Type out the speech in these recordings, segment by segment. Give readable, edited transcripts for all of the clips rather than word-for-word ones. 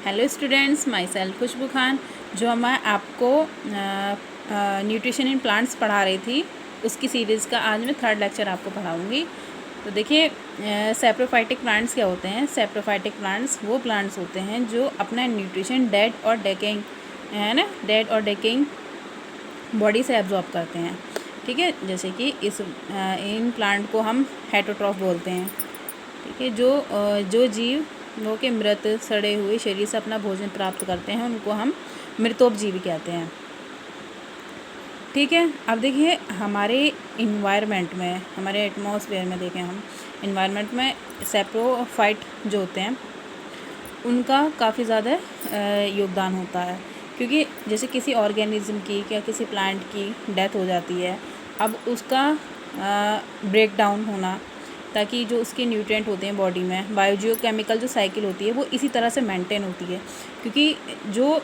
Hello students, my self खुशबू खान। जो मैं आपको न्यूट्रिशन इन प्लांट्स पढ़ा रही थी उसकी सीरीज़ का आज मैं थर्ड लेक्चर आपको पढ़ाऊँगी। तो देखिए, सैप्रोफाइटिक प्लांट्स क्या होते हैं। सैप्रोफाइटिक प्लांट्स वो प्लांट्स होते हैं जो अपना न्यूट्रिशन डेड और डेकिंग डेड और डेकिंग बॉडी से एब्जॉर्ब करते हैं। ठीक है, जैसे कि इन प्लांट को हम हेटरोट्रॉफ बोलते हैं। ठीक है, जो जीव वो के मृत सड़े हुए शरीर से अपना भोजन प्राप्त करते हैं उनको हम मृतोपजीवी कहते हैं। ठीक है, अब देखिए हमारे इन्वायरमेंट में, हमारे एटमॉस्फेयर में देखें हम इन्वायरमेंट में सैप्रोफाइट जो होते हैं उनका काफ़ी ज़्यादा योगदान होता है। क्योंकि जैसे किसी ऑर्गेनिज्म की या किसी प्लांट की डेथ हो जाती है, अब उसका ब्रेक डाउन होना, ताकि जो उसके न्यूट्रिएंट होते हैं बॉडी में, बायोजियोकेमिकल जो साइकिल होती है वो इसी तरह से मेंटेन होती है। क्योंकि जो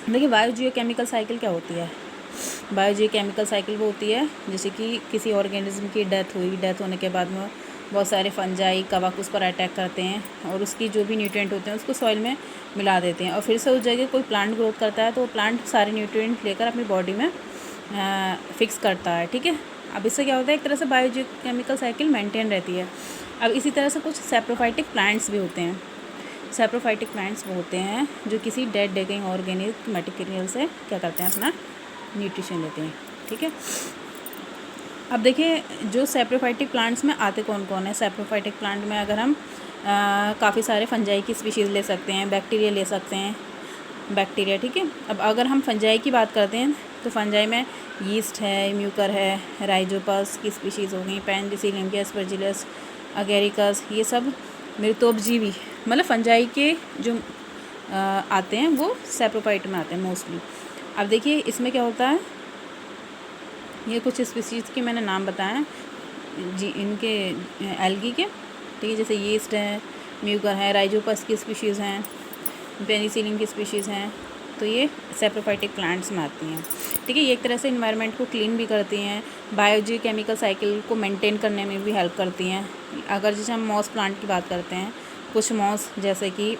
देखिए बायोजियोकेमिकल साइकिल क्या होती है। बायोजियोकेमिकल साइकिल वो होती है जैसे कि किसी ऑर्गेनिज्म की डेथ हुई, डेथ होने के बाद में बहुत सारे फंजाई कवक उस पर अटैक करते हैं और उसकी जो भी न्यूट्रिएंट होते हैं उसको सॉइल में मिला देते हैं और फिर से उस जगह कोई प्लांट ग्रोथ करता है तो वो प्लांट सारे न्यूट्रिएंट लेकर अपनी बॉडी में फिक्स करता है। ठीक है, अब इससे क्या होता है, एक तरह से बायोजियोकेमिकल साइकिल मेंटेन रहती है। अब इसी तरह से कुछ सैप्रोफाइटिक प्लांट्स भी होते हैं। सैप्रोफाइटिक प्लांट्स वो होते हैं जो किसी डेड डेकिंग ऑर्गेनिक मटेरियल से क्या करते हैं, अपना न्यूट्रिशन लेते हैं। ठीक है, अब देखिए जो सैप्रोफाइटिक प्लांट्स में आते कौन कौन है। सैप्रोफाइटिक प्लांट में अगर हम काफ़ी सारे फंजाई की स्पीशीज़ ले सकते हैं, बैक्टीरिया ले सकते हैं, बैक्टीरिया। ठीक है, अब अगर हम फंजाई की बात करते हैं तो फंजाई में यीस्ट है, म्यूकर है, राइजोपस की स्पीशीज़ हो गई, पेनिसिलियम के, एस्परजिलस, अगेरिकस, ये सब मृतोपजीवी मतलब फंजाई के जो आते हैं वो सैप्रोफाइट में आते हैं मोस्टली। अब देखिए इसमें क्या होता है, ये कुछ स्पीशीज़ के मैंने नाम बताए जी, इनके एल्गी के। ठीक है, जैसे यीस्ट है, म्यूकर है, राइजोपस की स्पीशीज़ हैं, पेनिसिलियम की स्पीशीज़ हैं, तो ये सैप्रोफाइटिक प्लांट्स में आती हैं। ठीक है, ये एक तरह से इन्वायरमेंट को क्लीन भी करती हैं, बायोजियोकेमिकल साइकिल को मेंटेन करने में भी हेल्प करती हैं। अगर जैसे हम मॉस प्लांट की बात करते हैं, कुछ मॉस जैसे कि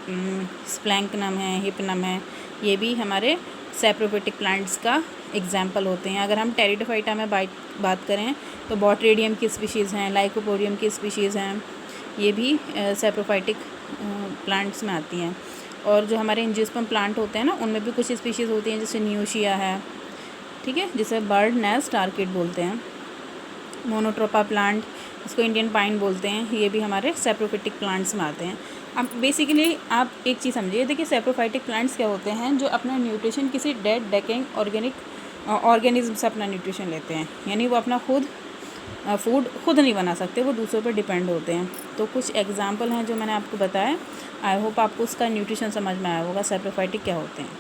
स्प्लैंकनम है, हिप्पनम है, ये भी हमारे सैप्रोफाइटिक प्लांट्स का एग्जाम्पल होते हैं। अगर हम टेरिडोफाइटा में बात करें तो बॉटरेडियम की स्पीशीज़ हैं, लाइकोपोडियम की स्पीशीज़ हैं, ये भी सैप्रोफाइटिक प्लांट्स में आती हैं। और जो हमारे एंजियोस्पर्म प्लांट होते हैं ना, उनमें भी कुछ स्पीशीज़ होती हैं, जैसे न्यूशिया है। ठीक है, जिसे बर्ड नेस्ट आर्किड बोलते हैं। मोनोट्रोपा प्लांट, इसको इंडियन पाइन बोलते हैं, ये भी हमारे सैप्रोफाइटिक प्लांट्स में आते हैं। अब बेसिकली आप एक चीज़ समझिए, देखिए सैप्रोफाइटिक प्लांट्स क्या होते हैं, जो अपना न्यूट्रिशन किसी डेड डेकिंग ऑर्गेनिज्म से अपना न्यूट्रिशन लेते हैं। यानी वो अपना फूड खुद नहीं बना सकते, वो दूसरों पर डिपेंड होते हैं। तो कुछ एग्जाम्पल हैं जो मैंने आपको बताया। आई होप आपको उसका न्यूट्रिशन समझ में आया होगा, सैप्रोफाइटिक क्या होते हैं।